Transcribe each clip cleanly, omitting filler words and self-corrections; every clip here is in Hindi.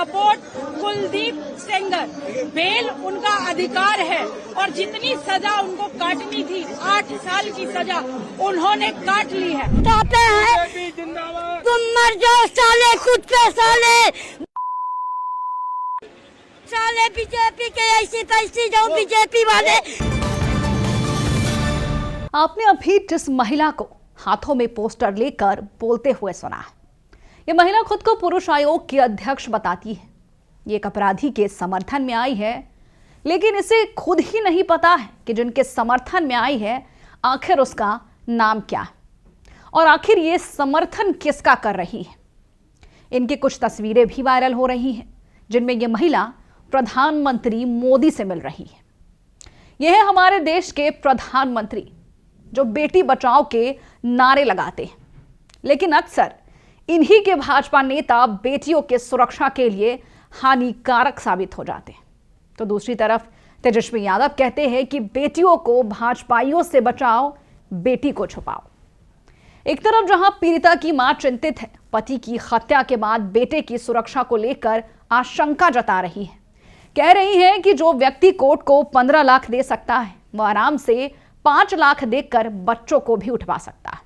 सपोर्ट कुलदीप सेंगर। बेल उनका अधिकार है और जितनी सजा उनको काटनी थी 8 साल की सजा उन्होंने काट ली है। कहते हैं तुम मर जाओ साले, खुद पे साले साले बीजेपी के ऐसी तैसी जाओ बीजेपी वाले। आपने अभी जिस महिला को हाथों में पोस्टर लेकर बोलते हुए सुना है, ये महिला खुद को पुरुष आयोग की अध्यक्ष बताती है। ये एक अपराधी के समर्थन में आई है, लेकिन इसे खुद ही नहीं पता है कि जिनके समर्थन में आई है आखिर उसका नाम क्या है और आखिर ये समर्थन किसका कर रही है। इनकी कुछ तस्वीरें भी वायरल हो रही हैं, जिनमें ये महिला प्रधानमंत्री मोदी से मिल रही है। यह है हमारे देश के प्रधानमंत्री जो बेटी बचाओ के नारे लगाते हैं, लेकिन अक्सर इन्हीं के भाजपा नेता बेटियों के सुरक्षा के लिए हानिकारक साबित हो जाते हैं। तो दूसरी तरफ तेजस्वी यादव कहते हैं कि बेटियों को भाजपाइयों से बचाओ, बेटी को छुपाओ। एक तरफ जहां पीड़िता की मां चिंतित है, पति की हत्या के बाद बेटे की सुरक्षा को लेकर आशंका जता रही है, कह रही है कि जो व्यक्ति कोर्ट को 15 लाख दे सकता है वह आराम से 5 लाख देकर बच्चों को भी उठवा सकता है।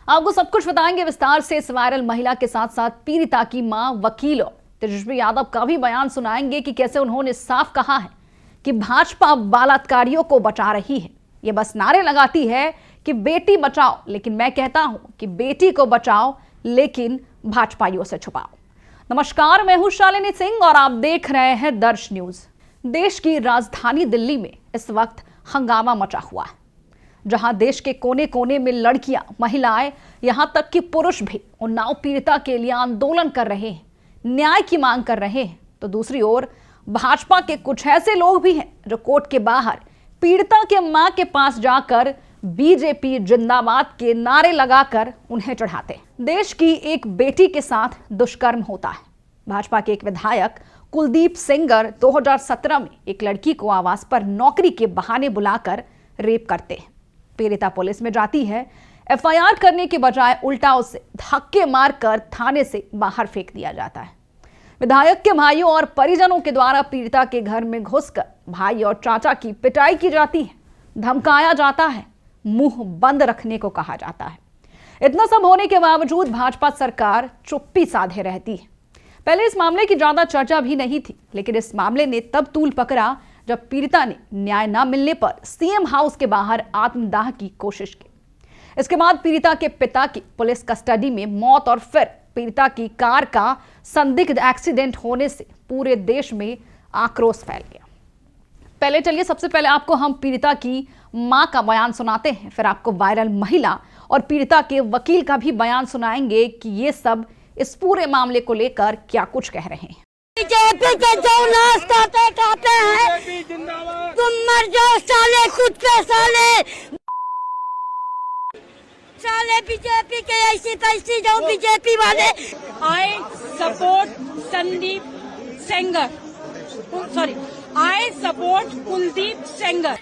आपको सब कुछ बताएंगे विस्तार से इस वायरल महिला के साथ साथ पीड़िता की मां, वकील और तेजस्वी यादव का भी बयान सुनाएंगे कि कैसे उन्होंने साफ कहा है कि भाजपा बलात्कारियों को बचा रही है। ये बस नारे लगाती है कि बेटी बचाओ, लेकिन मैं कहता हूं कि बेटी को बचाओ लेकिन भाजपाइयों से छुपाओ। नमस्कार, मैं हूं शालिनी सिंह और आप देख रहे हैं दर्श न्यूज। देश की राजधानी दिल्ली में इस वक्त हंगामा मचा हुआ है, जहां देश के कोने कोने में लड़कियां, महिलाएं, यहां तक कि पुरुष भी उन्नाव पीड़िता के लिए आंदोलन कर रहे हैं, न्याय की मांग कर रहे हैं। तो दूसरी ओर भाजपा के कुछ ऐसे लोग भी हैं जो कोर्ट के बाहर पीड़िता के मां के पास जाकर बीजेपी जिंदाबाद के नारे लगाकर उन्हें चढ़ाते हैं। देश की एक बेटी के साथ दुष्कर्म होता है। भाजपा के एक विधायक कुलदीप सेंगर 2017 में एक लड़की को आवास पर नौकरी के बहाने बुलाकर रेप करते हैं। पीड़िता पुलिस में जाती है, एफआईआर करने के बजाय उल्टा उसे धक्के मारकर थाने से बाहर फेंक दिया जाता है। विधायक के भाइयों और परिजनों के द्वारा पीड़िता के घर में घुसकर भाई और चाचा की पिटाई की जाती है, धमकाया जाता है, मुंह बंद रखने को कहा जाता है। इतना सब होने के बावजूद भाजपा सरकार चुप्पी साधे रहती है। पहले इस मामले की ज्यादा चर्चा भी नहीं थी, लेकिन इस मामले ने तब तूल पकड़ा जब पीड़िता ने न्याय न मिलने पर सीएम हाउस के बाहर आत्मदाह की कोशिश की। इसके बाद पीड़िता के पिता की पुलिस कस्टडी में मौत और फिर पीड़िता की कार का संदिग्ध एक्सीडेंट होने से पूरे देश में आक्रोश फैल गया। पहले चलिए सबसे पहले आपको हम पीड़िता की मां का बयान सुनाते हैं, फिर आपको वायरल महिला और पीड़िता के वकील का भी बयान सुनाएंगे कि ये सब इस पूरे मामले को लेकर क्या कुछ कह रहे हैं। बीजेपी के जो नाश कहते हैं तुम मर जाओ साले, खुद पे साले साले बीजेपी के ऐसी तैसी जाओ बीजेपी वाले। I support Sandeep Sengar, sorry I support Kuldeep Sengar.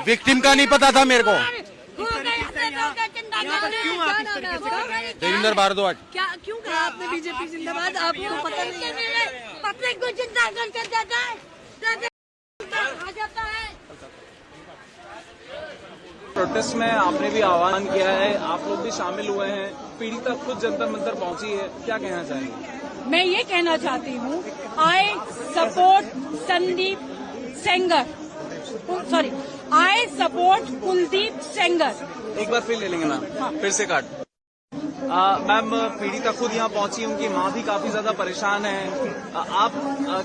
Victim का नहीं पता था मेरे को। देवेंद्र भारद्वाज क्या क्यों कहा आपने बीजेपी जिंदाबाद? आपको पता नहीं है? पब्लिक को जिंदा करके देता है, आ जाता है। प्रोटेस्ट में आपने भी आह्वान किया है, आप लोग भी शामिल हुए हैं, पीड़िता खुद जंतर मंतर पहुंची है, क्या कहना चाहेंगे? मैं ये कहना चाहती हूँ, I support Sandeep Sengar, sorry I support Kuldeep Sengar. एक बार फिर ले लेंगे मैम, फिर से काट। मैम, पीड़िता खुद यहाँ पहुंची, उनकी माँ भी काफी ज्यादा परेशान है, आप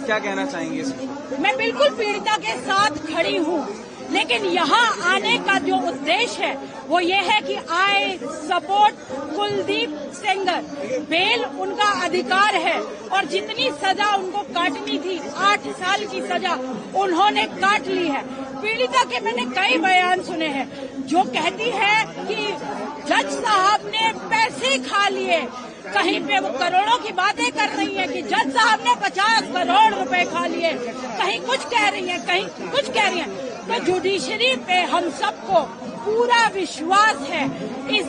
क्या कहना चाहेंगे इसमें? मैं बिल्कुल पीड़िता के साथ खड़ी हूँ, लेकिन यहाँ आने का जो उद्देश्य है वो ये है कि I support Kuldeep Sengar. Bail उनका अधिकार है और जितनी सजा उनको काटनी थी 8 साल की सजा उन्होंने काट ली है। पीड़िता के मैंने कई बयान सुने हैं जो कहती है कि जज साहब ने पैसे खा लिए, कहीं पे वो करोड़ों की बातें कर रही है कि जज साहब ने 50 करोड़ रुपए खा लिए, कहीं कुछ कह रही है, कहीं कुछ कह रही है। तो जुडिशरी पे हम सबको पूरा विश्वास है। ये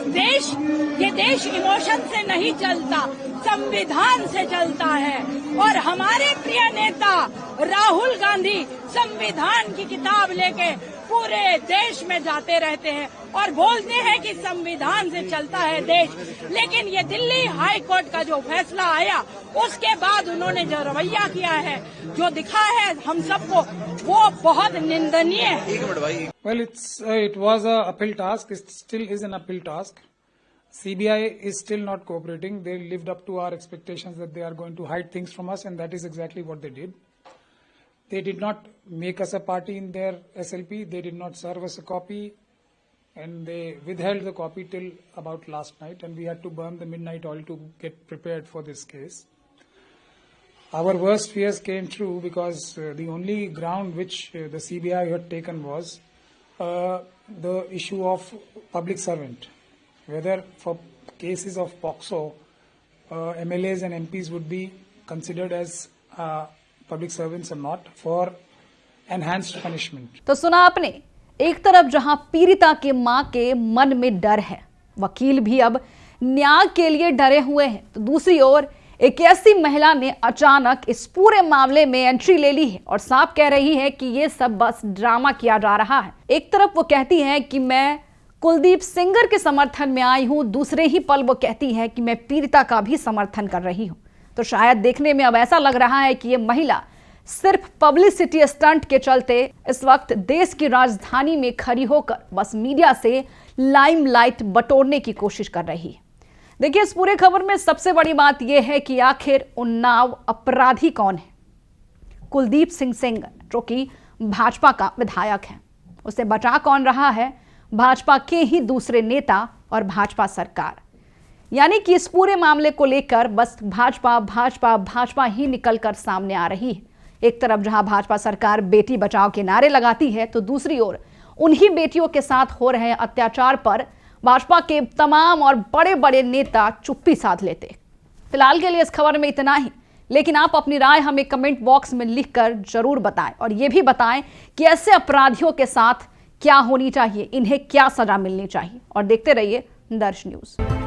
देश इमोशन से नहीं चलता, संविधान से चलता है और हमारे प्रिय नेता राहुल गांधी संविधान की किताब लेके पूरे देश में जाते रहते हैं और बोलते हैं कि संविधान से चलता है देश। लेकिन ये दिल्ली हाई कोर्ट का जो फैसला आया उसके बाद उन्होंने जो रवैया किया है, जो दिखा है हम सबको, वो बहुत निंदनीय है। Well, it was a uphill task. It still is an uphill task. CBI is still not cooperating. They lived up to our expectations that they are going to hide things from us, and that is exactly what they did. They did not make us a party in their SLP. They did not serve us a copy, and they withheld the copy till about last night, and we had to burn the midnight oil to get prepared for this case. Our worst fears came true because the only ground which the CBI had taken was the issue of public servant. Whether for cases of POCSO, MLAs and MPs would be considered as public servants or not for enhanced punishment. तो सुना आपने, एक तरफ जहां पीड़िता के मां के मन में डर है, वकील भी अब न्याय के लिए डरे हुए हैं, तो दूसरी ओर एक ऐसी महिला ने अचानक इस पूरे मामले में एंट्री ले ली है और साफ कह रही है कि ये सब बस ड्रामा किया जा रहा है। एक तरफ वो कहती है कि मैं कुलदीप सेंगर के समर्थन में आई हूं, दूसरे ही पल वो कहती है कि मैं पीड़िता का भी समर्थन कर रही हूं। तो शायद देखने में अब ऐसा लग रहा है कि ये महिला सिर्फ पब्लिसिटी स्टंट के चलते इस वक्त देश की राजधानी में खड़ी होकर बस मीडिया से लाइमलाइट बटोरने की कोशिश कर रही है। देखिए, इस पूरे खबर में सबसे बड़ी बात यह है कि आखिर उन्नाव अपराधी कौन है। कुलदीप सिंह सेंगर, जो कि भाजपा का विधायक है, उसे बचा कौन रहा है? भाजपा के ही दूसरे नेता और भाजपा सरकार। यानी कि इस पूरे मामले को लेकर बस भाजपा भाजपा भाजपा ही निकलकर सामने आ रही है। एक तरफ जहां भाजपा सरकार बेटी बचाओ के नारे लगाती है, तो दूसरी ओर उन्हीं बेटियों के साथ हो रहे अत्याचार पर भाजपा के तमाम और बड़े बड़े नेता चुप्पी साध लेते। फिलहाल के लिए इस खबर में इतना ही, लेकिन आप अपनी राय हमें कमेंट बॉक्स में लिखकर जरूर बताएं और यह भी बताएं कि ऐसे अपराधियों के साथ क्या होनी चाहिए, इन्हें क्या सजा मिलनी चाहिए। और देखते रहिए दर्श न्यूज।